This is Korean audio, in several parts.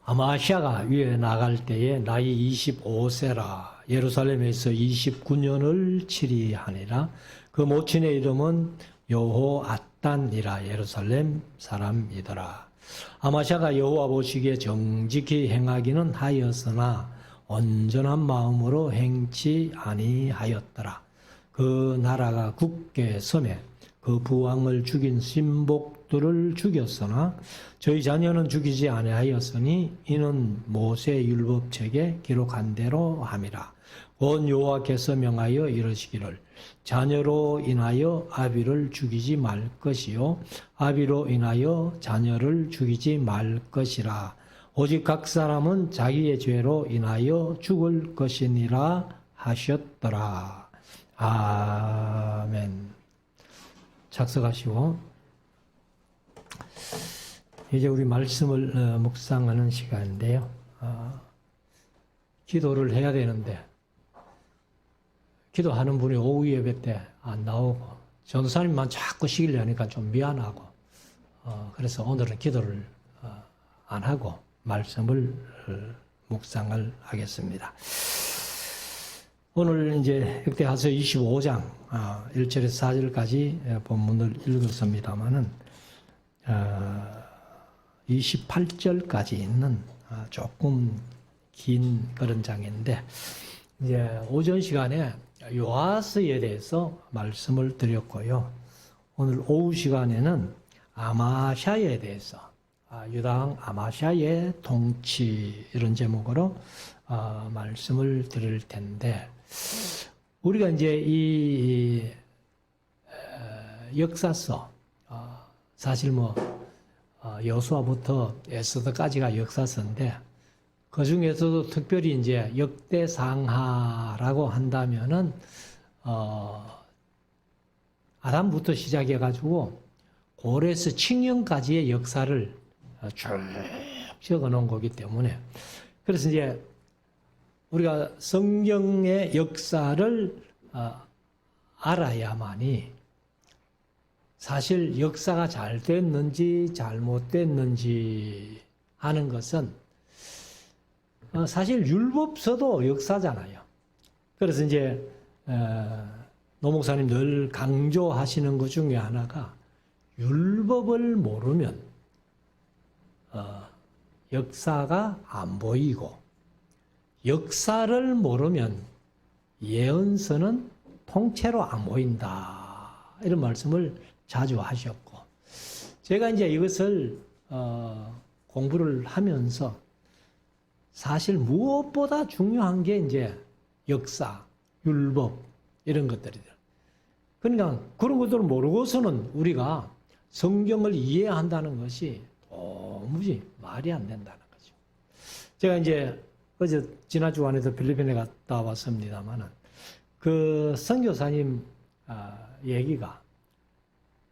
아마시아가 위에 나갈 때에 나이 25세라 예루살렘에서 29년을 치리하니라. 그 모친의 이름은 여호앗단이라 예루살렘 사람이더라. 아마시아가 여호와 보시기에 정직히 행하기는 하였으나 온전한 마음으로 행치 아니하였더라. 그 나라가 굳게 섬에 그 부왕을 죽인 신복들을 죽였으나 저희 자녀는 죽이지 아니하였으니 이는 모세 율법책에 기록한 대로 함이라. 온 여호와께서 명하여 이르시기를 자녀로 인하여 아비를 죽이지 말 것이요 아비로 인하여 자녀를 죽이지 말 것이라. 오직 각 사람은 자기의 죄로 인하여 죽을 것이니라 하셨더라. 아멘. 작성하시고 이제 우리 말씀을 묵상하는 시간인데요. 기도를 해야 되는데 기도하는 분이 오후 예배 때 안 나오고 전도사님만 자꾸 시키려 하니까 좀 미안하고 그래서 오늘은 기도를 안 하고 말씀을 묵상을 하겠습니다. 오늘 이제 역대하서 25장 1절에서 4절까지 본문을 읽었습니다만은 28절까지 있는 조금 긴 그런 장인데 이제 오전 시간에 요아스에 대해서 말씀을 드렸고요. 오늘 오후 시간에는 아마샤에 대해서 유다왕 아마샤의 통치 이런 제목으로 말씀을 드릴 텐데 우리가 이제 이 역사서 사실 여호수아부터 에스더까지가 역사서인데 그 중에서도 특별히 이제 역대상하라고 한다면은 아담부터 시작해 가지고 고레스 칙령까지의 역사를 쭉 적어 놓은 거기 때문에 그래서 이제 우리가 성경의 역사를 알아야만이 사실 역사가 잘 됐는지 잘못됐는지 하는 것은 사실 율법서도 역사잖아요. 그래서 이제 노 목사님 늘 강조하시는 것 중에 하나가 율법을 모르면 역사가 안 보이고 역사를 모르면 예언서는 통째로 안 보인다. 이런 말씀을 자주 하셨고 제가 이제 이것을 공부를 하면서 사실 무엇보다 중요한 게 이제 역사, 율법 이런 것들이들. 그러니까 그런 것들을 모르고서는 우리가 성경을 이해한다는 것이 도무지 말이 안 된다는 거죠. 제가 이제 어제 지난 주간에도 필리핀에 갔다 왔습니다만은 그 선교사님 얘기가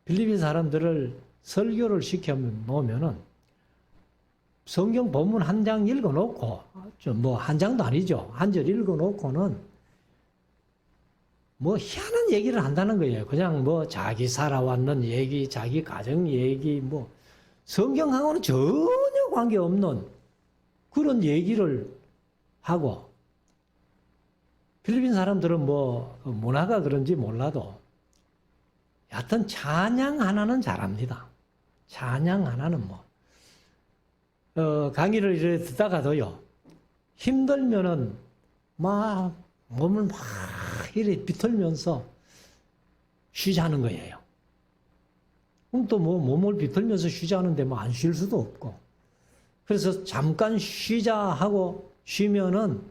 필리핀 사람들을 설교를 시켜 놓으면은 성경 본문 한 장 읽어놓고 한 장도 아니죠. 한 절 읽어놓고는 희한한 얘기를 한다는 거예요. 그냥 자기 살아왔는 얘기, 자기 가정 얘기, 성경하고는 전혀 관계없는 그런 얘기를 하고 필리핀 사람들은 문화가 그런지 몰라도 여하튼 찬양 하나는 잘합니다. 찬양 하나는 강의를 이렇게 듣다가도요 힘들면은 몸을 이렇게 비틀면서 쉬자는 거예요. 그럼 또 몸을 비틀면서 쉬자는데 안 쉴 수도 없고 그래서 잠깐 쉬자 하고 쉬면은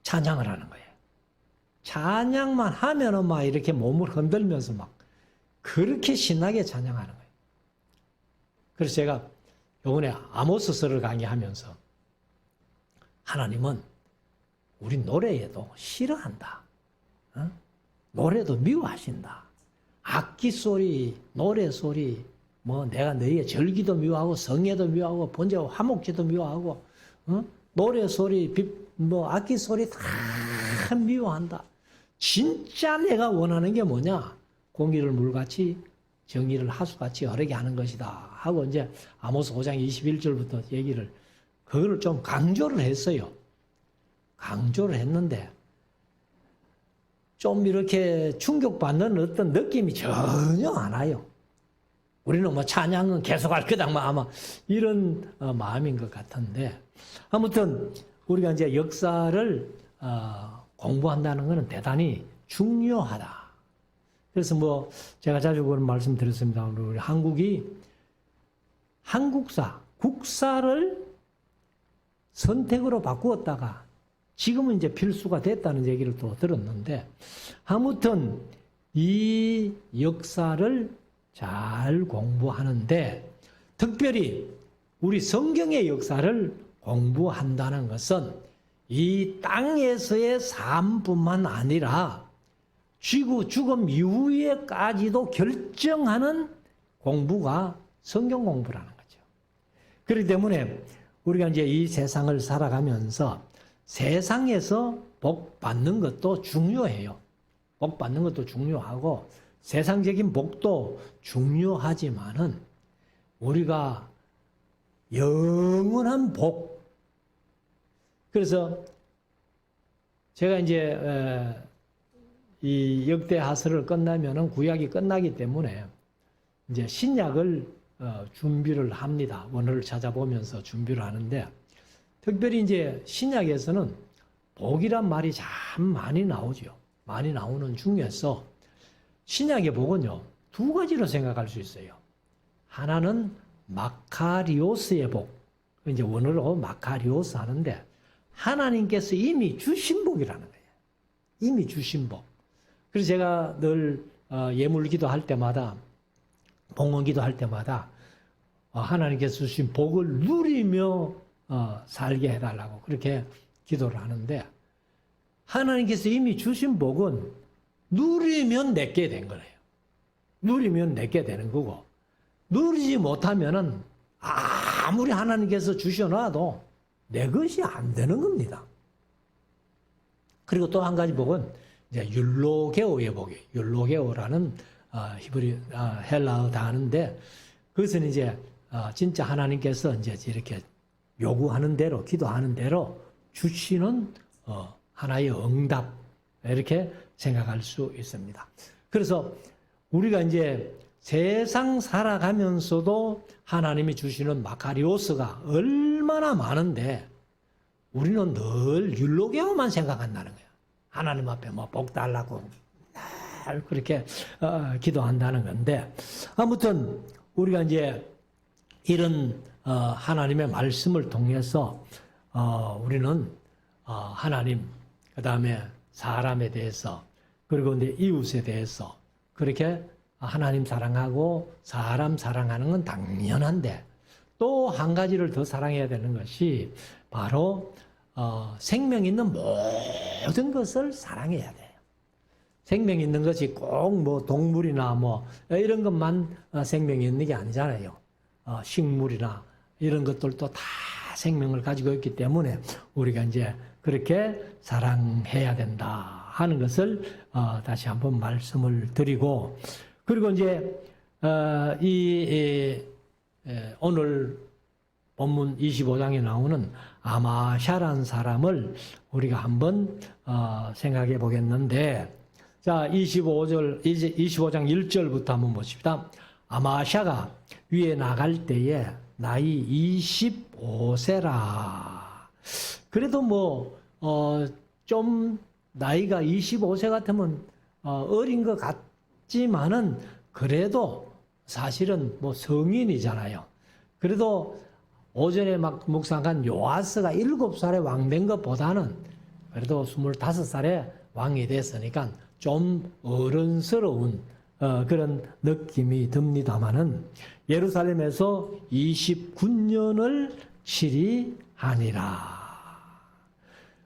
찬양을 하는 거예요. 찬양만 하면은 이렇게 몸을 흔들면서 그렇게 신나게 찬양하는 거예요. 그래서 제가 이번에 아모스서를 강의하면서 하나님은 우리 노래에도 싫어한다. 노래도 미워하신다. 악기 소리, 노래 소리, 내가 너희의 절기도 미워하고 성예도 미워하고 번제와 화목제도 미워하고 노래 소리, 악기 소리 다 미워한다. 진짜 내가 원하는 게 뭐냐? 공기를 물같이 정의를 하수같이 어르게 하는 것이다 하고 이제 아모스 5장 21절부터 얘기를 그거를 좀 강조를 했어요. 강조를 했는데 좀 이렇게 충격받는 어떤 느낌이 전혀 안 와요. 우리는 뭐 찬양은 계속할 거다, 뭐 아마 이런 마음인 것 같은데, 아무튼 우리가 이제 역사를 공부한다는 것은 대단히 중요하다. 그래서 뭐 제가 자주 그런 말씀 드렸습니다. 우리 한국이 한국사, 국사를 선택으로 바꾸었다가 지금은 이제 필수가 됐다는 얘기를 또 들었는데, 아무튼 이 역사를 잘 공부하는데 특별히 우리 성경의 역사를 공부한다는 것은 이 땅에서의 삶뿐만 아니라 지구 죽음 이후에까지도 결정하는 공부가 성경 공부라는 거죠. 그렇기 때문에 우리가 이제 이 세상을 살아가면서 세상에서 복 받는 것도 중요해요. 복 받는 것도 중요하고 세상적인 복도 중요하지만은 우리가 영원한 복. 그래서 제가 이제 이 역대하서를 끝나면은 구약이 끝나기 때문에 이제 신약을 준비를 합니다. 원어를 찾아보면서 준비를 하는데 특별히 이제 신약에서는 복이란 말이 참 많이 나오죠. 많이 나오는 중에서 신약의 복은요, 두 가지로 생각할 수 있어요. 하나는 마카리오스의 복. 이제 원어로 마카리오스 하는데 하나님께서 이미 주신 복이라는 거예요. 이미 주신 복. 그래서 제가 늘 예물기도 할 때마다, 봉헌기도 할 때마다 하나님께서 주신 복을 누리며 살게 해달라고 그렇게 기도를 하는데, 하나님께서 이미 주신 복은 누리면 내게 된 거예요. 누리면 내게 되는 거고, 누리지 못하면은 아무리 하나님께서 주셔놔도 내 것이 안 되는 겁니다. 그리고 또 한 가지 복은 이제 율로게오의 복이에요. 율로게오라는 헬라어 단어인데, 그것은 이제 진짜 하나님께서 이제 이렇게 요구하는 대로, 기도하는 대로 주시는 하나의 응답, 이렇게 생각할 수 있습니다. 그래서 우리가 이제 세상 살아가면서도 하나님이 주시는 마카리오스가 얼마나 많은데 우리는 늘 율로게오만 생각한다는 거예요. 하나님 앞에 뭐 복 달라고 늘 그렇게 기도한다는 건데, 아무튼 우리가 이제 이런 하나님의 말씀을 통해서 우리는 하나님, 그 다음에 사람에 대해서, 그리고 이제 이웃에 대해서 그렇게 하나님 사랑하고 사람 사랑하는 건 당연한데, 또 한 가지를 더 사랑해야 되는 것이 바로 생명 있는 모든 것을 사랑해야 돼요. 생명 있는 것이 꼭 뭐 동물이나 뭐 이런 것만 생명이 있는 게 아니잖아요. 식물이나 이런 것들도 다 생명을 가지고 있기 때문에 우리가 이제 그렇게 사랑해야 된다 하는 것을 다시 한번 말씀을 드리고, 그리고 이제 오늘 본문 25장에 나오는 아마샤라는 사람을 우리가 한번 생각해 보겠는데, 자, 25장 1절부터 한번 보십시다. 아마샤가 위에 나갈 때에 나이 25세라. 그래도 뭐 좀 나이가 25세 같으면 어린 것 같지만은 그래도 사실은 뭐 성인이잖아요. 그래도 오전에 막 묵상한 요아스가 7살에 왕 된 것보다는 그래도 25살에 왕이 됐으니까 좀 어른스러운 그런 느낌이 듭니다마는 예루살렘에서 29년을 치리하니라.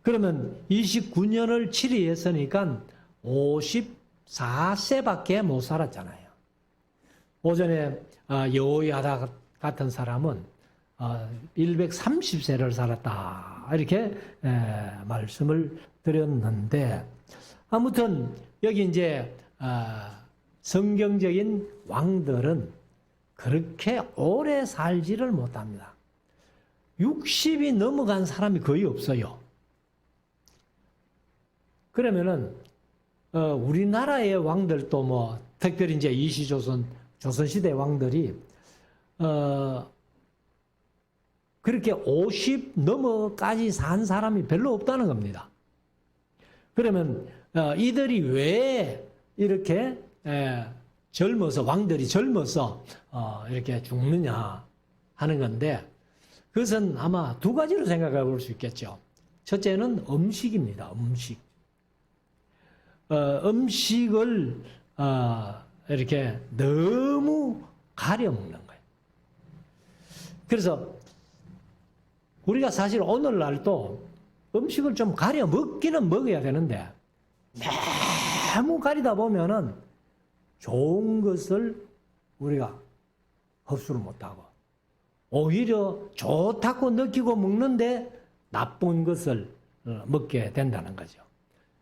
그러면 29년을 치리했으니까 54세밖에 못 살았잖아요. 오전에 여호야다 같은 사람은 130세를 살았다, 이렇게 말씀을 드렸는데, 아무튼 여기 이제 성경적인 왕들은 그렇게 오래 살지를 못합니다. 60이 넘어간 사람이 거의 없어요. 그러면은 우리나라의 왕들도 뭐 특별히 이제 이시조선 조선시대 왕들이 그렇게 50 넘어까지 산 사람이 별로 없다는 겁니다. 그러면 이들이 왜 이렇게 젊어서 왕들이 젊어서 이렇게 죽느냐 하는 건데 그것은 아마 두 가지로 생각해 볼 수 있겠죠. 첫째는 음식입니다. 음식. 음식을 이렇게 너무 가려 먹는 거예요. 그래서 우리가 사실 오늘날도 음식을 좀 가려 먹기는 먹어야 되는데 너무 가리다 보면은 좋은 것을 우리가 흡수를 못하고 오히려 좋다고 느끼고 먹는데 나쁜 것을 먹게 된다는 거죠.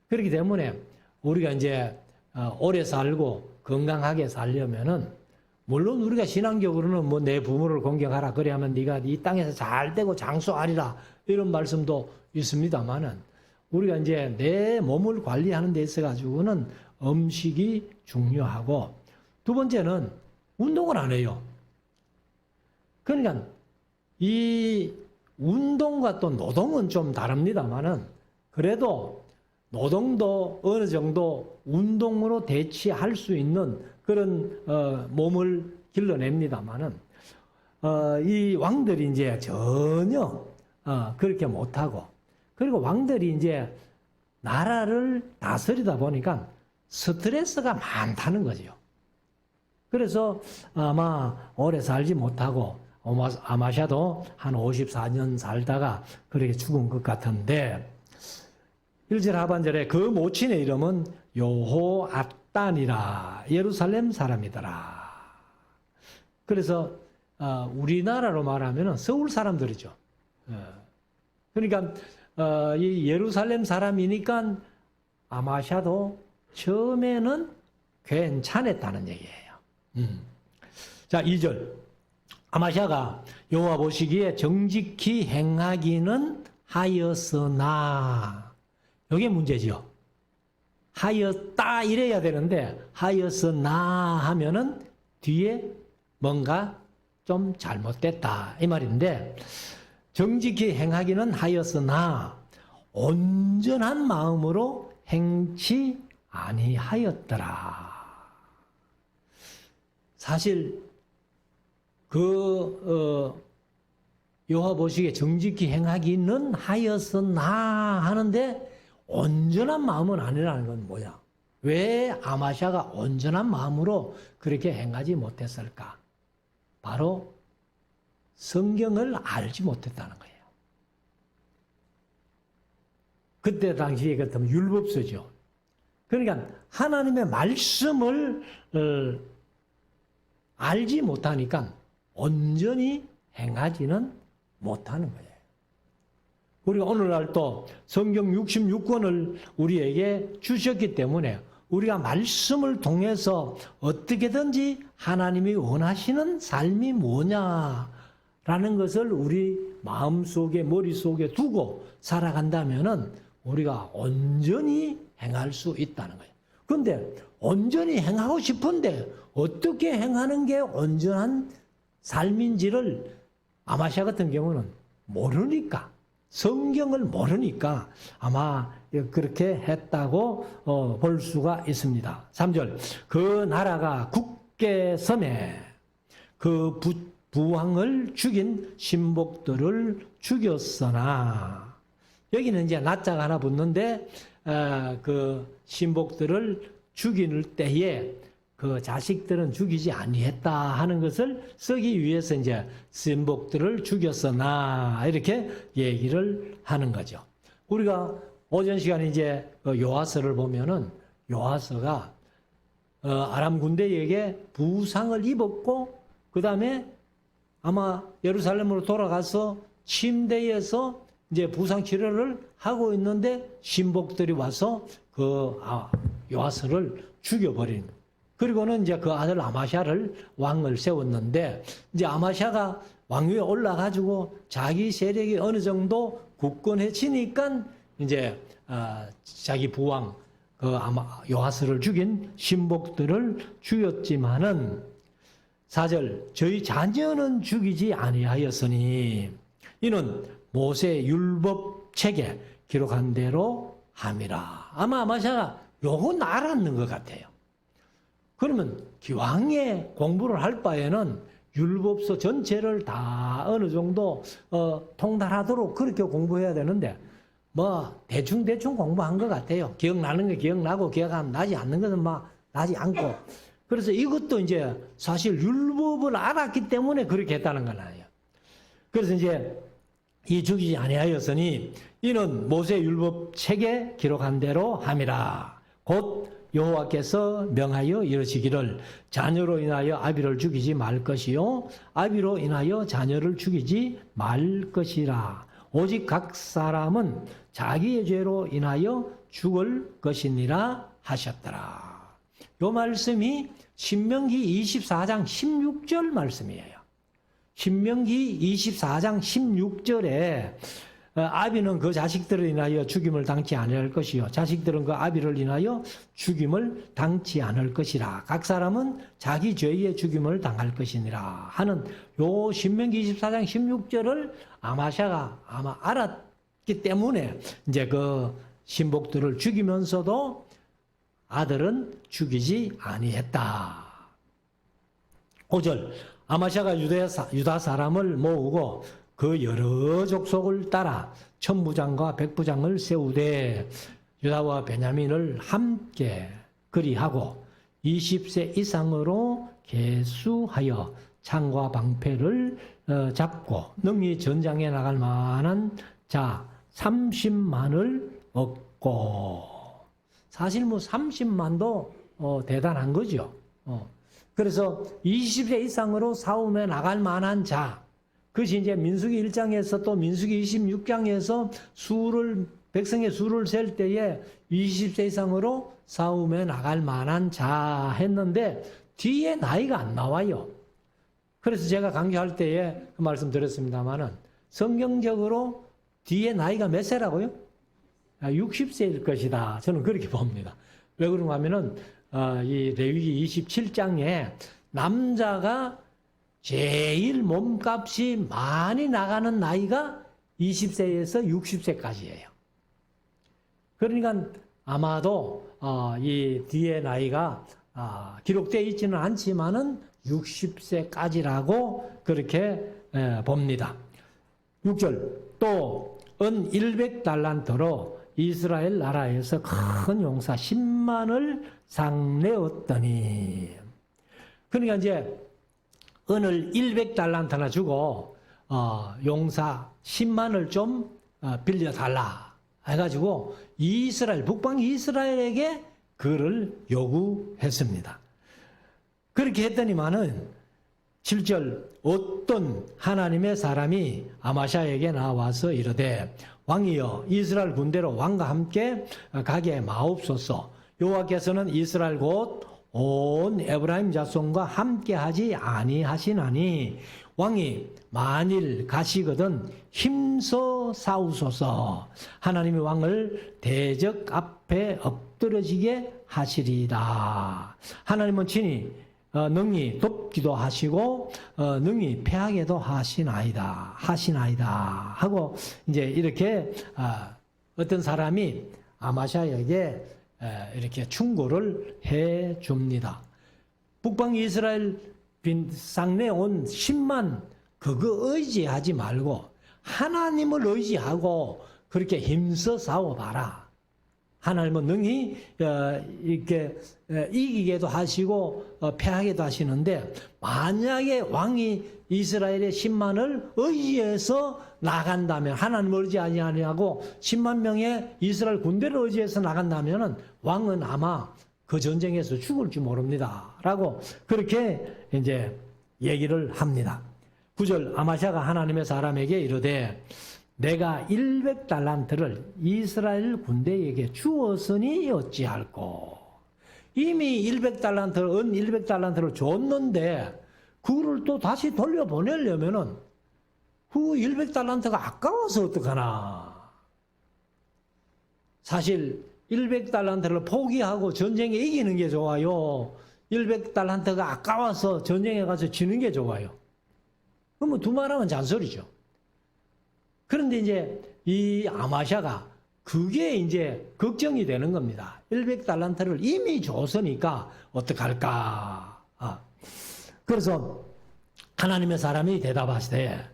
그렇기 때문에 우리가 이제 오래 살고 건강하게 살려면은 물론 우리가 신앙적으로는 뭐 내 부모를 공경하라 그래야만 네가 이 땅에서 잘 되고 장수하리라 이런 말씀도 있습니다만은 우리가 이제 내 몸을 관리하는 데 있어 가지고는 음식이 중요하고 두 번째는 운동을 안 해요. 그러니까 이 운동과 또 노동은 좀 다릅니다만은 그래도 노동도 어느 정도 운동으로 대치할 수 있는 그런 몸을 길러냅니다만은 이 왕들이 이제 전혀 그렇게 못하고 그리고 왕들이 이제 나라를 다스리다 보니까 스트레스가 많다는 거죠. 그래서 아마 오래 살지 못하고 아마샤도 한 54년 살다가 그렇게 죽은 것 같은데 1절 하반절에 그 모친의 이름은 여호앗단이라 예루살렘 사람이더라. 그래서 우리나라로 말하면 서울 사람들이죠. 그러니까 이 예루살렘 사람이니까 아마샤도 처음에는 괜찮았다는 얘기예요. 자, 2절. 아마샤가 여호와 보시기에 정직히 행하기는 하였으나 이게 문제지요. 하였다 이래야 되는데 하였으나 하면은 뒤에 뭔가 좀 잘못됐다 이 말인데 정직히 행하기는 하였으나 온전한 마음으로 행치 아니하였더라. 사실 여호와 보시기에 정직히 행하기는 하였으나 하는데 온전한 마음은 아니라는 건 뭐야? 왜 아마샤가 온전한 마음으로 그렇게 행하지 못했을까? 바로 성경을 알지 못했다는 거예요. 그때 당시에 같으면 율법서죠. 그러니까 하나님의 말씀을 알지 못하니까 온전히 행하지는 못하는 거예요. 우리가 오늘날 또 성경 66권을 우리에게 주셨기 때문에 우리가 말씀을 통해서 어떻게든지 하나님이 원하시는 삶이 뭐냐라는 것을 우리 마음속에 머릿속에 두고 살아간다면은 우리가 온전히 행할 수 있다는 거예요. 그런데 온전히 행하고 싶은데 어떻게 행하는 게 온전한 삶인지를 아마샤 같은 경우는 모르니까 성경을 모르니까 아마 그렇게 했다고 볼 수가 있습니다. 3절 그 나라가 굳게 섬에 그 부왕을 죽인 신복들을 죽였으나 여기는 이제 낫자가 하나 붙는데 그 신복들을 죽일 때에 그 자식들은 죽이지 아니했다 하는 것을 쓰기 위해서 이제 신복들을 죽였으나 이렇게 얘기를 하는 거죠. 우리가 오전 시간에 이제 요하서를 보면은 요하서가 아람 군대에게 부상을 입었고 그 다음에 아마 예루살렘으로 돌아가서 침대에서 이제 부상 치료를 하고 있는데 신복들이 와서 그 요하서를 죽여버린 그리고는 이제 그 아들 아마샤를 왕을 세웠는데, 이제 아마샤가 왕위에 올라가지고 자기 세력이 어느 정도 굳건해지니까 이제 자기 부왕 그 아마 요아스를 죽인 신복들을 죽였지만은 4절 저희 자녀는 죽이지 아니하였으니 이는 모세 율법 책에 기록한 대로 함이라. 아마 아마샤가 요건 알았는 것 같아요. 그러면 기왕에 공부를 할 바에는 율법서 전체를 다 어느 정도 통달하도록 그렇게 공부해야 되는데 뭐 대충 공부한 것 같아요. 기억나는 게 기억나고 기억 안 나지 않는 것은 막 나지 않고. 그래서 이것도 이제 사실 율법을 알았기 때문에 그렇게 했다는 건 아니에요. 그래서 이제 이 죽이지 아니하였으니 이는 모세 율법 책에 기록한 대로 함이라. 곧 여호와께서 명하여 이르시기를 자녀로 인하여 아비를 죽이지 말 것이요 아비로 인하여 자녀를 죽이지 말 것이라. 오직 각 사람은 자기의 죄로 인하여 죽을 것이니라 하셨더라. 요 말씀이 신명기 24장 16절 말씀이에요. 신명기 24장 16절에 아비는 그 자식들을 인하여 죽임을 당치 않을 것이요 자식들은 그 아비를 인하여 죽임을 당치 않을 것이라. 각 사람은 자기 죄의 죽임을 당할 것이니라 하는 요 신명기 24장 16절을 아마샤가 아마 알았기 때문에 이제 그 신복들을 죽이면서도 아들은 죽이지 아니했다. 5절 아마샤가 유다 사람을 모으고 그 여러 족속을 따라 천부장과 백부장을 세우되 유다와 베냐민을 함께 그리하고 20세 이상으로 계수하여 창과 방패를 잡고 능히 전장에 나갈 만한 자 30만을 얻고. 사실 뭐 30만도 대단한 거죠. 그래서 20세 이상으로 싸움에 나갈 만한 자, 그것이 이제 민수기 1장에서 또 민수기 26장에서 백성의 수를 셀 때에 20세 이상으로 싸움에 나갈 만한 자 했는데 뒤에 나이가 안 나와요. 그래서 제가 강조할 때에 그 말씀 드렸습니다만은 성경적으로 뒤에 나이가 몇 세라고요? 60세일 것이다. 저는 그렇게 봅니다. 왜 그런가 하면은 이 레위기 27장에 남자가 제일 몸값이 많이 나가는 나이가 20세에서 60세까지예요. 그러니까 아마도 이 뒤에 나이가 기록되어 있지는 않지만은 60세까지라고 그렇게 봅니다. 6절 또 은 100달란트로 이스라엘 나라에서 큰 용사 10만을 상내었더니. 그러니까 이제 은을 100달란트나 주고 용사 10만을 좀 빌려달라 해가지고 북방 이스라엘에게 그를 요구했습니다. 그렇게 했더니만은 7절 어떤 하나님의 사람이 아마샤에게 나와서 이르되 왕이여 이스라엘 군대로 왕과 함께 가게 마옵소서. 여호와께서는 이스라엘 곧 온 에브라임 자손과 함께 하지 아니하시나니 왕이 만일 가시거든 힘써 싸우소서. 하나님이 왕을 대적 앞에 엎드러지게 하시리이다. 하나님은 친히 능히 돕기도 하시고 능히 패하게도 하시나이다 하고 이제 이렇게 어떤 사람이 아마샤에게 이렇게 충고를 해 줍니다. 북방 이스라엘 상내 온 10만 그거 의지하지 말고 하나님을 의지하고 그렇게 힘써 싸워봐라. 하나님은 능히 이렇게 이기게도 하시고 패하게도 하시는데 만약에 왕이 이스라엘의 10만을 의지해서 나간다면 하나님을 의지하지 아니하고 10만 명의 이스라엘 군대를 의지해서 나간다면 왕은 아마 그 전쟁에서 죽을지 모릅니다. 라고 그렇게 이제 얘기를 합니다. 9절 아마샤가 하나님의 사람에게 이르되 내가 100달란트를 이스라엘 군대에게 주었으니 어찌할꼬. 이미 100달란트를, 은 100달란트를 줬는데, 그거를 또 다시 돌려보내려면은, 그 100달란트가 아까워서 어떡하나. 사실, 100달란트를 포기하고 전쟁에 이기는 게 좋아요. 100달란트가 아까워서 전쟁에 가서 지는 게 좋아요. 그러면 두말하면 잔소리죠. 그런데 이제 이 아마샤가 그게 이제 걱정이 되는 겁니다. 100달란트를 이미 줬으니까 어떡할까. 그래서 하나님의 사람이 대답하시되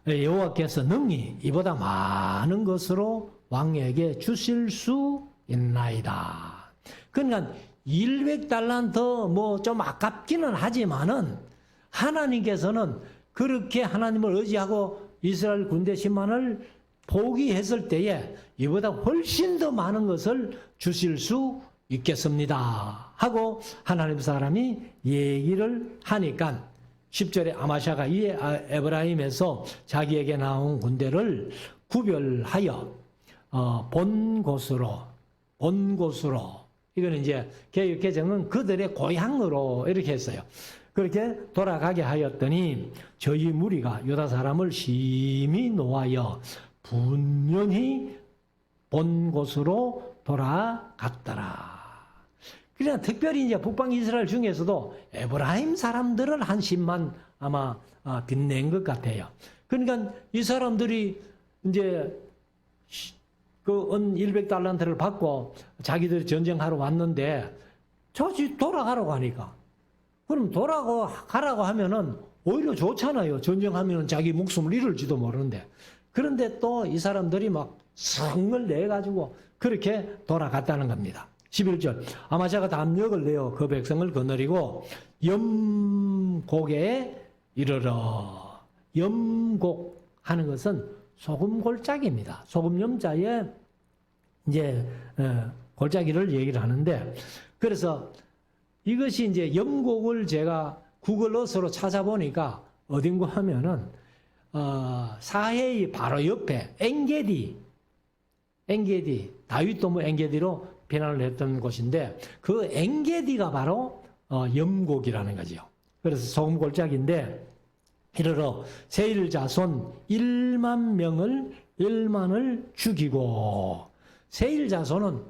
여호와께서 능히 이보다 많은 것으로 왕에게 주실 수 있나이다. 그러니까 100달란트 뭐 좀 아깝기는 하지만은 하나님께서는 그렇게 하나님을 의지하고 이스라엘 군대 10만을 포기했을 때에 이보다 훨씬 더 많은 것을 주실 수 있겠습니다. 하고 하나님 사람이 얘기를 하니까 10절에 아마샤가 이 에브라임에서 자기에게 나온 군대를 구별하여 본 곳으로 이거는 이제 개역 개정은 그들의 고향으로 이렇게 했어요. 그렇게 돌아가게 하였더니 저희 무리가 유다 사람을 심히 노하여 분연히 본 곳으로 돌아갔더라. 그냥 특별히 이제 북방 이스라엘 중에서도 에브라임 사람들을 한 10만 아마 빛낸 것 같아요. 그러니까 이 사람들이 이제 그 은 100달란트를 받고 자기들이 전쟁하러 왔는데 저지 돌아가라고 하니까 그럼 돌아가라고 하면은 오히려 좋잖아요. 전쟁하면은 자기 목숨을 잃을지도 모르는데. 그런데 또 이 사람들이 막 성을 내가지고 그렇게 돌아갔다는 겁니다. 11절. 아마샤가 담력을 내어 그 백성을 거느리고 염곡에 이르러. 염곡 하는 것은 소금 골짜기입니다. 소금 염자에 이제 골짜기를 얘기를 하는데 그래서 이것이 이제 염곡을 제가 구글 어스로 찾아보니까 어딘가 하면은 사해의 바로 옆에 엔게디 다윗도 뭐 엔게디로 비난을 했던 곳인데 그 엔게디가 바로 염곡이라는 거죠. 그래서 소금 골짜기인데 이르러 세일 자손 1만을 죽이고 세일 자손은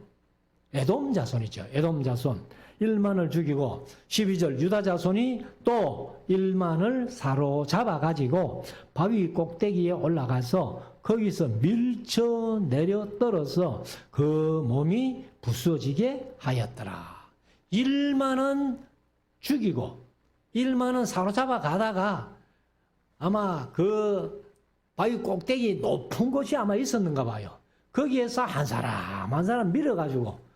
에돔 자손이죠. 에돔 자손 1만을 죽이고 12절 유다 자손이 또 1만을 사로잡아 가지고 바위 꼭대기에 올라가서 거기서 밀쳐 내려 떨어서 그 몸이 부서지게 하였더라. 1만은 죽이고 1만은 사로잡아 가다가 아마 그 바위 꼭대기 높은 곳이 아마 있었는가 봐요. 거기에서 한 사람 밀어가지고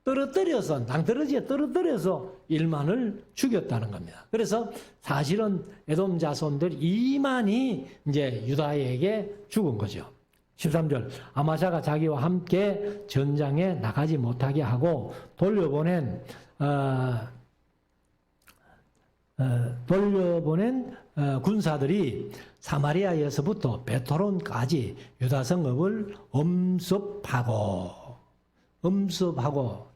떨어뜨려서 낭떠러지에 떨어뜨려서 1만을 죽였다는 겁니다. 그래서 사실은 에돔 자손들 2만이 이제 유다에게 죽은 거죠. 13절 아마샤가 자기와 함께 전장에 나가지 못하게 하고 돌려보낸 군사들이 사마리아에서부터 베토론까지 유다 성읍을 엄습하고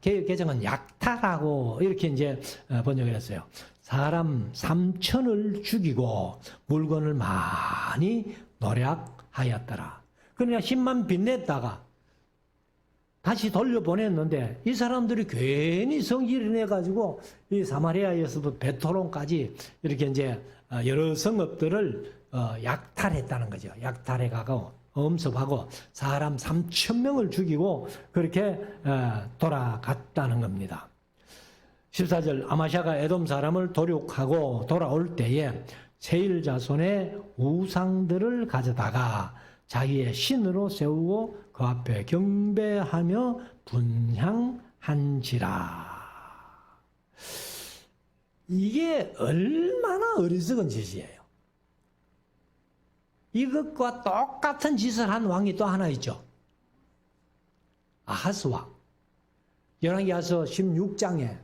개역 개정은 약탈하고 이렇게 이제 번역을 했어요. 사람 3천을 죽이고 물건을 많이 노략하였더라. 그러니까 10만 빚냈다가 다시 돌려보냈는데 이 사람들이 괜히 성질을 내가지고 이 사마리아에서부터 베토론까지 이렇게 이제 여러 성읍들을 약탈했다는 거죠. 약탈해가고 엄습하고 사람 3,000명을 죽이고 그렇게 돌아갔다는 겁니다. 14절 아마샤가 에돔 사람을 도륙하고 돌아올 때에 세일 자손의 우상들을 가져다가 자기의 신으로 세우고 그 앞에 경배하며 분향한지라. 이게 얼마나 어리석은 짓이에요. 이것과 똑같은 짓을 한 왕이 또 하나 있죠. 아하스 왕. 열왕기하서 16장에.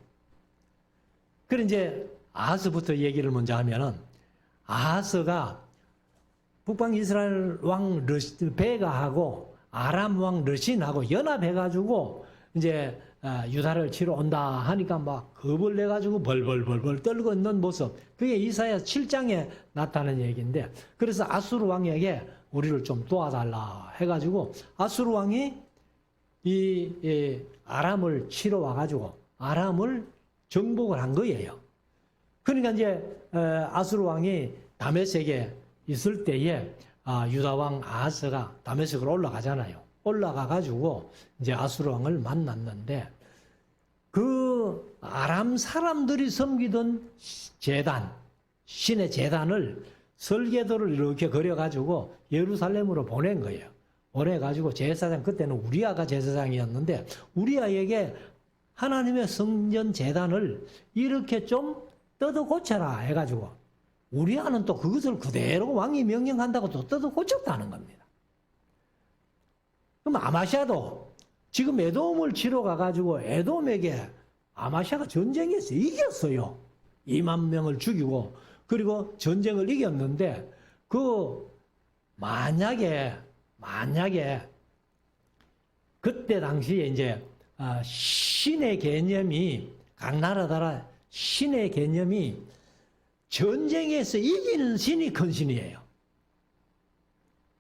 그래 이제 아하스부터 얘기를 먼저 하면은 아하스가 북방 이스라엘 왕 베가하고 아람 왕 르신하고 연합해가지고 이제 유다를 치러 온다 하니까 막 겁을 내가지고 벌벌벌벌 떨고 있는 모습. 그게 이사야 7장에 나타나는 얘기인데, 그래서 아수르 왕에게 우리를 좀 도와달라 해가지고 아수르 왕이 이 아람을 치러 와가지고 아람을 정복을 한 거예요. 그러니까 이제 아수르 왕이 다메섹에 있을 때에 유다 왕 아하스가 다메섹으로 올라가잖아요. 올라가가지고 이제 아수르 왕을 만났는데, 그 아람 사람들이 섬기던 제단, 신의 제단을 설계도를 이렇게 그려가지고 예루살렘으로 보낸 거예요. 보내가지고 제사장, 그때는 우리아가 제사장이었는데 우리아에게 하나님의 성전 제단을 이렇게 좀 뜯어 고쳐라 해가지고, 우리아는 또 그것을 그대로 왕이 명령한다고 또 뜯어 고쳤다는 겁니다. 그럼 아마샤도 지금 에돔을 치러 가가지고 에돔에게 아마샤가 전쟁에서 이겼어요. 2만 명을 죽이고, 그리고 전쟁을 이겼는데, 만약에 그때 당시에 이제 신의 개념이, 각 나라따라 신의 개념이 전쟁에서 이기는 신이 큰 신이에요.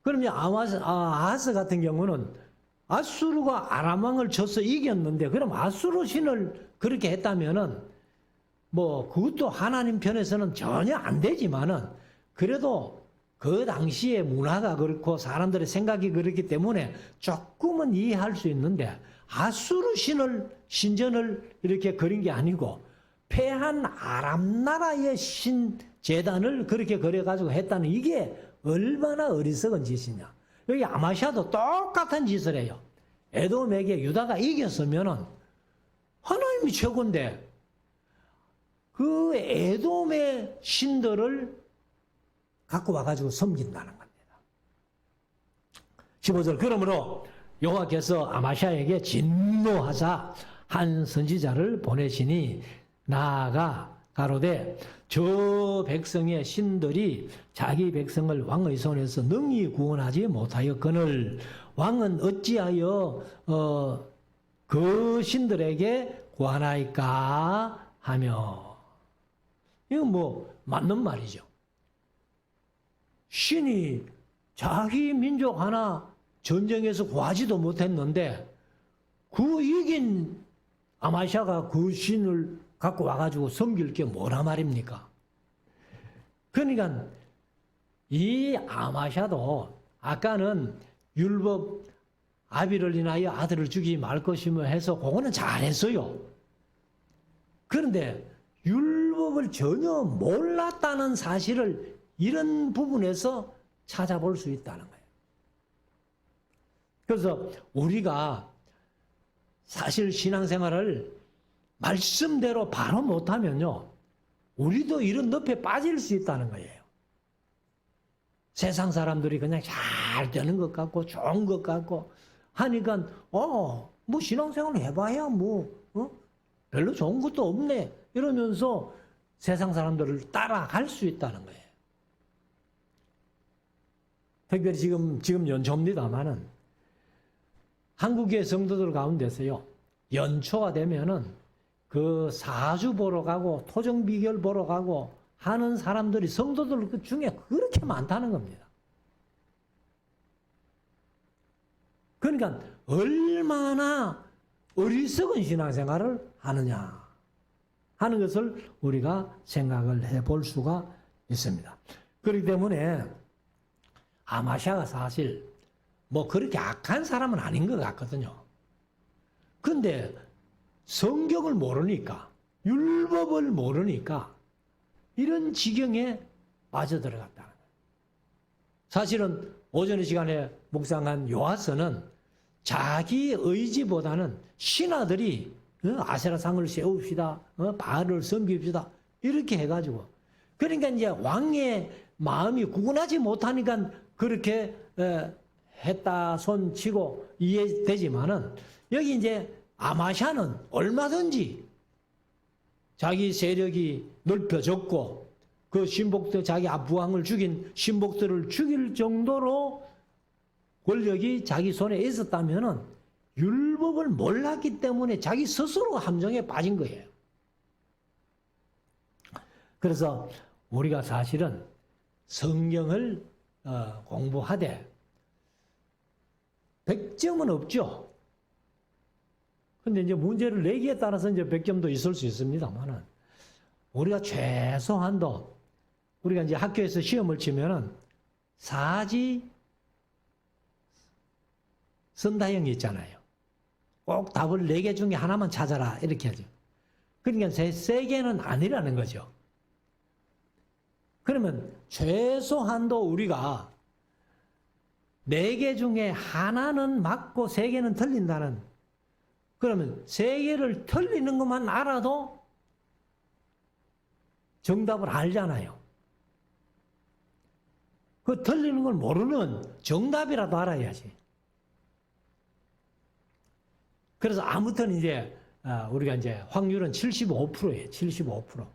그러면 아하스 같은 경우는 아수르가 아람 왕을 쳐서 이겼는데, 그럼 아수르 신을 그렇게 했다면은 뭐 그것도 하나님 편에서는 전혀 안 되지만은, 그래도 그 당시의 문화가 그렇고 사람들의 생각이 그렇기 때문에 조금은 이해할 수 있는데, 아수르 신전을 이렇게 그린 게 아니고 패한 아람 나라의 신 제단을 그렇게 그려가지고 했다는, 이게 얼마나 어리석은 짓이냐. 여기 아마샤도 똑같은 짓을 해요. 에돔에게 유다가 이겼으면은 하나님이 최고인데 그 에돔의 신들을 갖고 와가지고 섬긴다는 겁니다. 15절, 그러므로 여호와께서 아마샤에게 진노하사 한 선지자를 보내시니 나아가 가로되 저 백성의 신들이 자기 백성을 왕의 손에서 능히 구원하지 못하였거늘 왕은 어찌하여 그 신들에게 구하나이까 하며. 이건 뭐 맞는 말이죠. 신이 자기 민족 하나 전쟁에서 구하지도 못했는데 그 이긴 아마샤가 그 신을 갖고 와가지고 섬길 게 뭐라 말입니까? 그러니까 이 아마샤도 아까는 율법 아비를 인하여 아들을 죽이지 말 것이며 해서 그거는 잘했어요. 그런데 율법을 전혀 몰랐다는 사실을 이런 부분에서 찾아볼 수 있다는 거예요. 그래서 우리가 사실 신앙생활을 말씀대로 바로 못하면요, 우리도 이런 늪에 빠질 수 있다는 거예요. 세상 사람들이 그냥 잘 되는 것 같고 좋은 것 같고 하니까 뭐 신앙생활을 해봐야 별로 좋은 것도 없네 이러면서 세상 사람들을 따라갈 수 있다는 거예요. 특별히 지금 연초입니다만은 한국의 성도들 가운데서요, 연초가 되면은 그 사주 보러 가고 토정 비결 보러 가고 하는 사람들이 성도들 그 중에 그렇게 많다는 겁니다. 그러니까 얼마나 어리석은 신앙생활을 하느냐 하는 것을 우리가 생각을 해볼 수가 있습니다. 그렇기 때문에 아마샤가 사실 뭐 그렇게 악한 사람은 아닌 것 같거든요. 근데 성경을 모르니까, 율법을 모르니까 이런 지경에 빠져들어갔다는 거예요. 사실은 오전의 시간에 묵상한 요하서는 자기 의지보다는 신하들이 아세라상을 세웁시다, 바알을 섬깁시다 이렇게 해가지고, 그러니까 이제 왕의 마음이 구분하지 못하니까 그렇게 했다 손 치고 이해되지만은, 여기 이제 아마샤는 얼마든지 자기 세력이 넓혀졌고 그 신복들, 자기 아부왕을 죽인 신복들을 죽일 정도로 권력이 자기 손에 있었다면은 율법을 몰랐기 때문에 자기 스스로 함정에 빠진 거예요. 그래서 우리가 사실은 성경을 공부하되 100점은 없죠. 근데 이제 문제를 내기에 따라서 이제 100점도 있을 수 있습니다만은 우리가 최소한도 우리가 이제 학교에서 시험을 치면은 사지 선다형이 있잖아요. 꼭 답을 4개 중에 하나만 찾아라 이렇게 하죠. 그러니까 3개는 아니라는 거죠. 그러면 최소한도 우리가 4개 중에 하나는 맞고 3개는 틀린다는, 그러면 3개를 틀리는 것만 알아도 정답을 알잖아요. 그 틀리는 걸 모르는 정답이라도 알아야지. 그래서 아무튼 이제 우리가 이제 확률은 75%예요. 75%.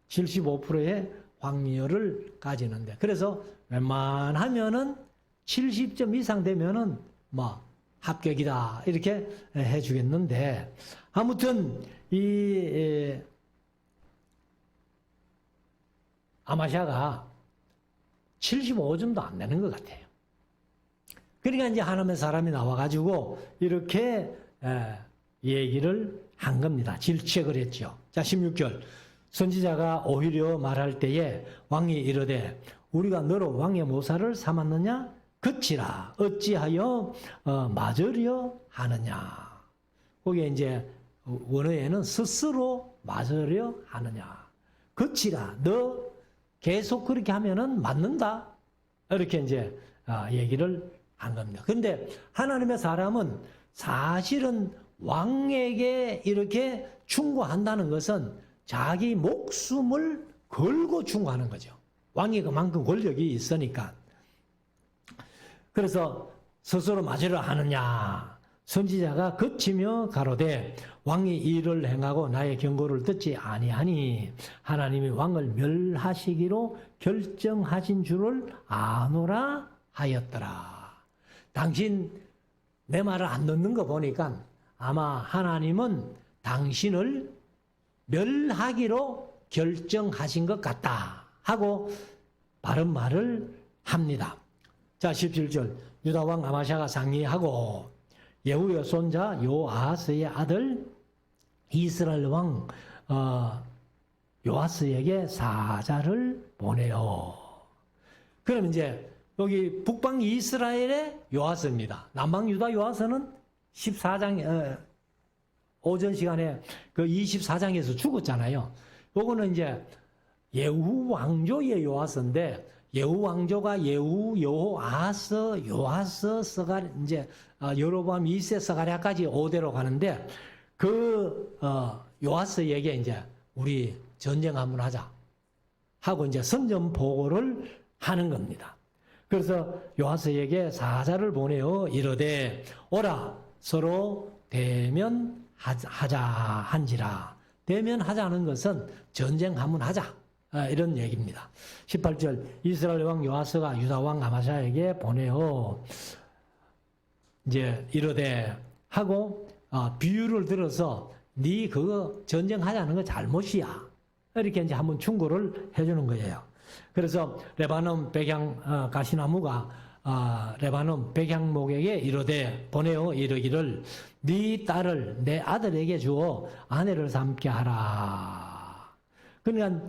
75%의 확률을 가지는데, 그래서 웬만하면은 70점 이상 되면은 뭐 합격이다 이렇게 해주겠는데, 아무튼 이 아마샤가 75점도 안 되는 것 같아요. 그러니까 이제 하나님의 사람이 나와가지고 이렇게 얘기를 한 겁니다. 질책을 했죠. 자, 16절. 선지자가 오히려 말할 때에 왕이 이르되 우리가 너로 왕의 모사를 삼았느냐? 그치라. 어찌하여 맞으려 하느냐? 거기에 이제 원어에는 스스로 맞으려 하느냐? 그치라. 너 계속 그렇게 하면은 맞는다. 이렇게 이제 얘기를 한 겁니다. 근데 하나님의 사람은 사실은 왕에게 이렇게 충고한다는 것은 자기 목숨을 걸고 충고하는 거죠. 왕이 그만큼 권력이 있으니까. 그래서 스스로 맞으려 하느냐? 선지자가 그치며 가로되 왕이 이를 행하고 나의 경고를 듣지 아니하니 하나님이 왕을 멸하시기로 결정하신 줄을 아노라 하였더라. 당신 내 말을 안 듣는 거 보니까 아마 하나님은 당신을 멸하기로 결정하신 것 같다 하고 바른 말을 합니다. 자, 17절. 유다왕 아마샤가 상의하고 예후의 손자 요아스의 아들 이스라엘 왕 요아스에게 사자를 보내요. 그럼 이제 여기 북방 이스라엘의 요아스입니다. 남방 유다 요아스는 14장 오전 시간에 그 24장에서 죽었잖아요. 요거는 이제 예후 왕조의 요아스인데, 예후 왕조가 예후, 여호아스, 요아스, 스가랴, 이제 여로보암 2세 스가랴까지 5대로 가는데, 그 요아스에게 이제 우리 전쟁 한번 하자 하고 이제 선전 보고를 하는 겁니다. 그래서 요아스에게 사자를 보내어 이르되 오라 서로 대면하자 한지라. 대면하자는 것은 전쟁 한번 하자, 이런 얘기입니다. 18절. 이스라엘 왕 요아스가 유다 왕 아마샤에게 보내어 이제 이르되 하고 비유를 들어서 네 그거 전쟁하자는 거 잘못이야, 이렇게 이제 한번 충고를 해주는 거예요. 그래서 레바논 백향 가시나무가 레바논 백향목에게 이르되 보내어 이르기를 네 딸을 내 아들에게 주어 아내를 삼게 하라. 그러니까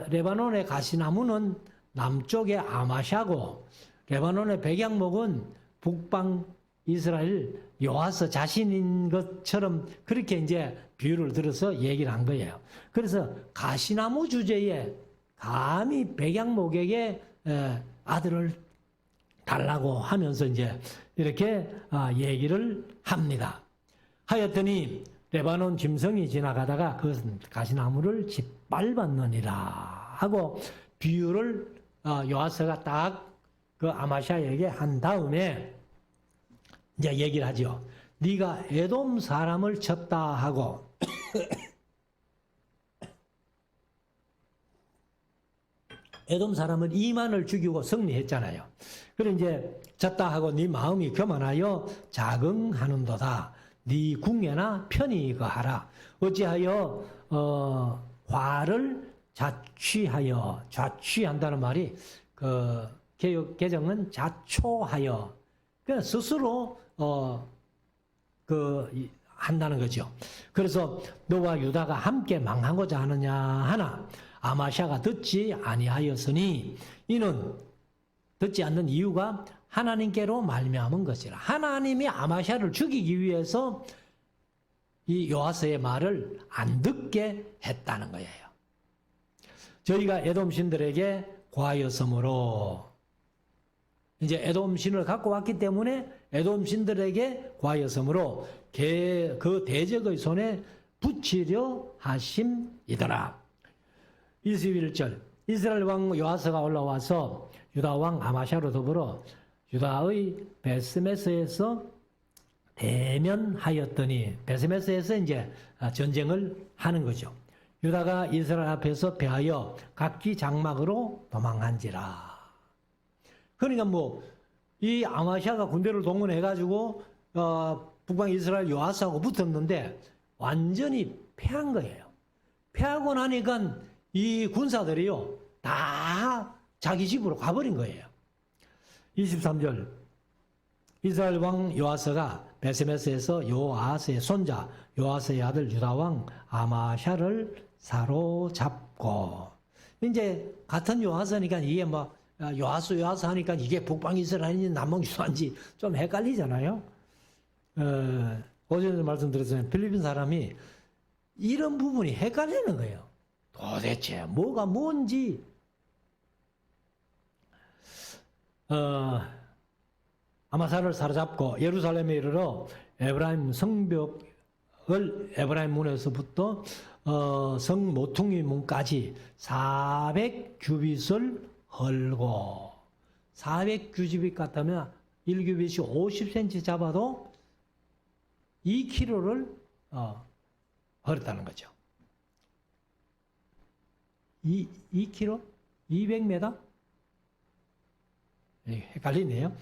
레바논의 가시나무는 남쪽의 아마샤고 레바논의 백향목은 북방 이스라엘 요아스 자신인 것처럼 그렇게 이제 비유를 들어서 얘기를 한 거예요. 그래서 가시나무 주제에 감히 백향목에게 아들을 달라고 하면서 이제 이렇게 얘기를 합니다. 하였더니 레바논 짐승이 지나가다가 그 가시나무를 짓밟았느니라 하고 비유를 요아스가 딱 그 아마샤에게 한 다음에 이제 얘기를 하죠. 네가 에돔 사람을 쳤다 하고 에돔 사람은 2만을 죽이고 승리했잖아요. 그래 이제 졌다 하고 네 마음이 교만하여 자긍하는도다. 네 궁예나 편히 거하라. 어찌하여 화를 자취한다는 말이 그 개역 개정은 자초하여 그냥 스스로 한다는 거죠. 그래서 너와 유다가 함께 망하고자 하느냐 하나 아마샤가 듣지 아니하였으니 이는 듣지 않는 이유가 하나님께로 말미암은 것이라. 하나님이 아마샤를 죽이기 위해서 이 요아스의 말을 안 듣게 했다는 거예요. 저희가 에돔 신들에게 과하였으므로 이제 에돔 신을 갖고 왔기 때문에 에돔 신들에게 과하였으므로 그 대적의 손에 붙이려 하심이더라. 21절 이스라엘 왕 요아스가 올라와서 유다 왕 아마샤로 더불어 유다의 베스메스에서 대면하였더니 베스메스에서 이제 전쟁을 하는 거죠. 유다가 이스라엘 앞에서 패하여 각기 장막으로 도망한지라. 그러니까 이 아마샤가 군대를 동원해가지고 북방 이스라엘 요아스하고 붙었는데 완전히 패한 거예요. 패하고 나니까 이 군사들이요 다 자기 집으로 가버린 거예요. 23절 이스라엘 왕 요아스가 베스메스에서 요아스의 손자 요아스의 아들 유다 왕 아마샤를 사로잡고 이제 같은 요아스니까 이게 요아스 하니까 이게 북방 이스라엘인지 남방 유다인지 좀 헷갈리잖아요. 어제도 말씀드렸잖아요. 필리핀 사람이 이런 부분이 헷갈리는 거예요. 도대체 뭐가 뭔지 아마사를 사로잡고 예루살렘에 이르러 에브라임 성벽을 에브라임 문에서부터 성 모퉁이 문까지 400규빗을 헐고 400규빗 같으면 1규빗이 50cm 잡아도 2km를 헐었다는 거죠. 2km? 200m? 헷갈리네요.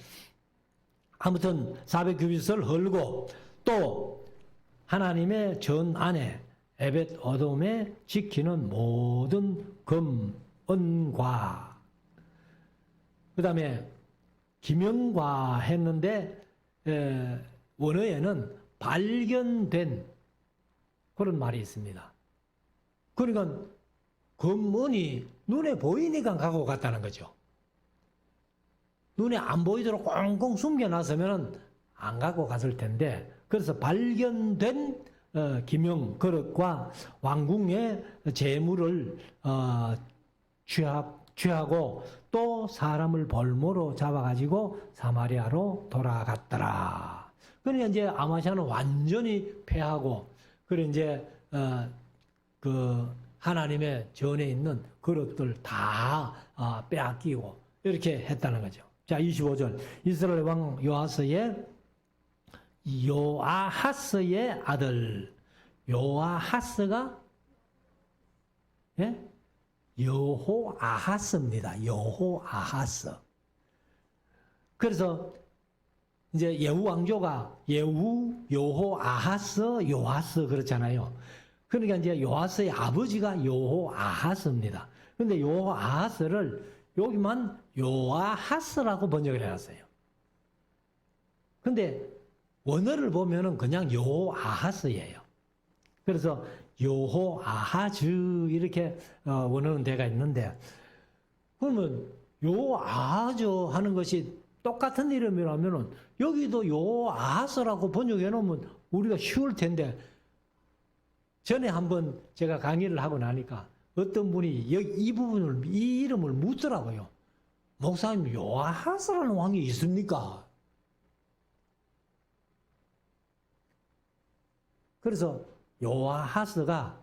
아무튼 400규빗을 헐고 또 하나님의 전 안에 에벳 어돔에 지키는 모든 금, 은과 그 다음에 기명과 했는데 원어에는 발견된 그런 말이 있습니다. 그러니까 금은이 눈에 보이니까 갖고 갔다는 거죠. 눈에 안 보이도록 꽁꽁 숨겨놨으면 안 갖고 갔을 텐데 그래서 발견된 기명 그릇과 왕궁의 재물을 취하고 또 사람을 볼모로 잡아가지고 사마리아로 돌아갔더라. 그러니까 이제 아마샤는 완전히 패하고 그래 이제 그 하나님의 전에 있는 그릇들 다 빼앗기고 이렇게 했다는 거죠. 자, 25절 이스라엘 왕 요아하스의 아들 요아하스가 여호아하스입니다. 여호아하스. 그래서 이제 예후 왕조가 여호아하스, 요아스 그렇잖아요. 그러니까 이제 요아스의 아버지가 여호아하스입니다. 근데 여호아하스를 여기만 요아하스라고 번역을 해놨어요. 근데 원어를 보면은 그냥 여호아하스예요. 그래서 여호아하즈 이렇게 원어는 데가 있는데 그러면 여호아하즈 하는 것이 똑같은 이름이라면은 여기도 여호아하스라고 번역해 놓으면 우리가 쉬울 텐데 전에 한번 제가 강의를 하고 나니까 어떤 분이 이 부분을 이 이름을 묻더라고요. 목사님 요아하스라는 왕이 있습니까? 그래서 요아하스가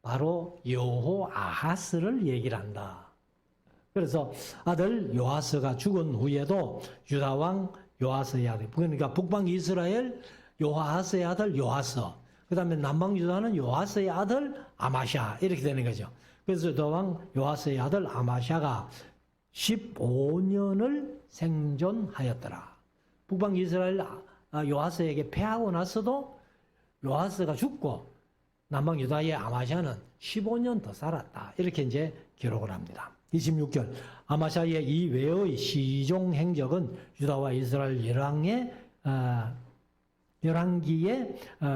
바로 여호아하스를 얘기를 한다. 그래서 아들 요아스가 죽은 후에도 유다 왕 요아스의 아들, 그러니까 북방 이스라엘 요아하스의 아들 요아스, 그 다음에 남방 유다는 요아스의 아들 아마샤 이렇게 되는 거죠. 그래서 유다 왕 요아스의 아들 아마샤가 15년을 생존하였더라. 북방 이스라엘 요아스에게 패하고 나서도 요아스가 죽고 남방 유다의 아마샤는 15년 더 살았다. 이렇게 이제 기록을 합니다. 26절. 아마샤의 이 외의 시종 행적은 유다와 이스라엘 열왕기에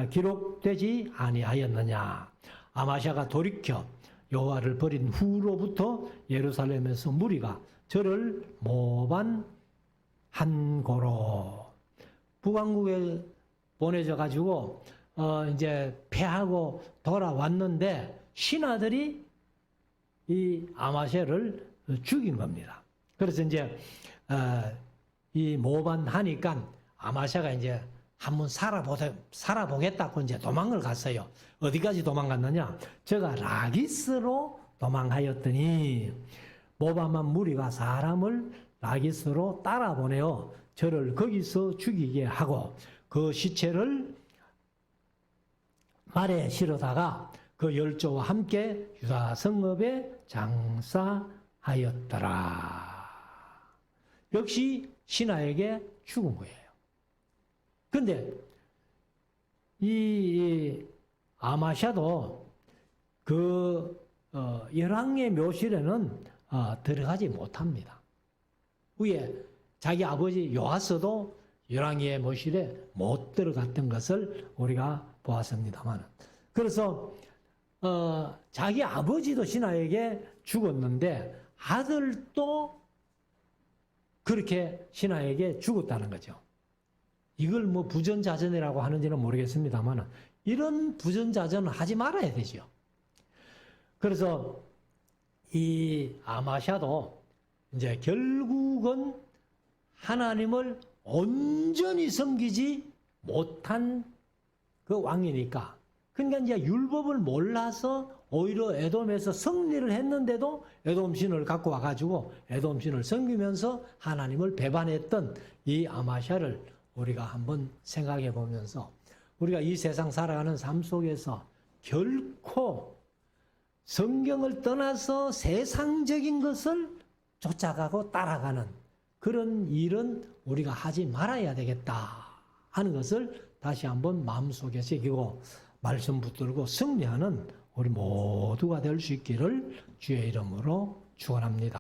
기록되지 아니하였느냐. 아마샤가 돌이켜 여호와를 버린 후로부터 예루살렘에서 무리가 저를 모반한 고로 북왕국에 보내져 가지고 이제 패하고 돌아왔는데 신하들이 이 아마샤를 죽인 겁니다. 그래서 이제 이 모반하니까 아마샤가 이제 한번 살아보겠다고 이제 도망을 갔어요. 어디까지 도망갔느냐? 저가 라기스로 도망하였더니 모반한 무리가 사람을 라기스로 따라보내어 저를 거기서 죽이게 하고 그 시체를 말에 실어다가 그 열조와 함께 유다 성읍에 장사하였더라. 역시 신하에게 죽은 거예요. 근데 이 아마샤도 그 열왕의 묘실에는 들어가지 못합니다. 위에 자기 아버지 요아스도 열왕의 묘실에 못 들어갔던 것을 우리가 보았습니다만, 그래서 자기 아버지도 신하에게 죽었는데 아들도 그렇게 신하에게 죽었다는 거죠. 이걸 뭐 부전자전이라고 하는지는 모르겠습니다만 이런 부전자전은 하지 말아야 되죠. 그래서 이 아마샤도 이제 결국은 하나님을 온전히 섬기지 못한 그 왕이니까, 그러니까 이제 율법을 몰라서 오히려 에돔에서 승리를 했는데도 에돔 신을 갖고 와가지고 에돔 신을 섬기면서 하나님을 배반했던 이 아마샤를 우리가 한번 생각해 보면서 우리가 이 세상 살아가는 삶 속에서 결코 성경을 떠나서 세상적인 것을 쫓아가고 따라가는 그런 일은 우리가 하지 말아야 되겠다 하는 것을 다시 한번 마음속에 새기고 말씀 붙들고 승리하는 우리 모두가 될 수 있기를 주의 이름으로 축원합니다.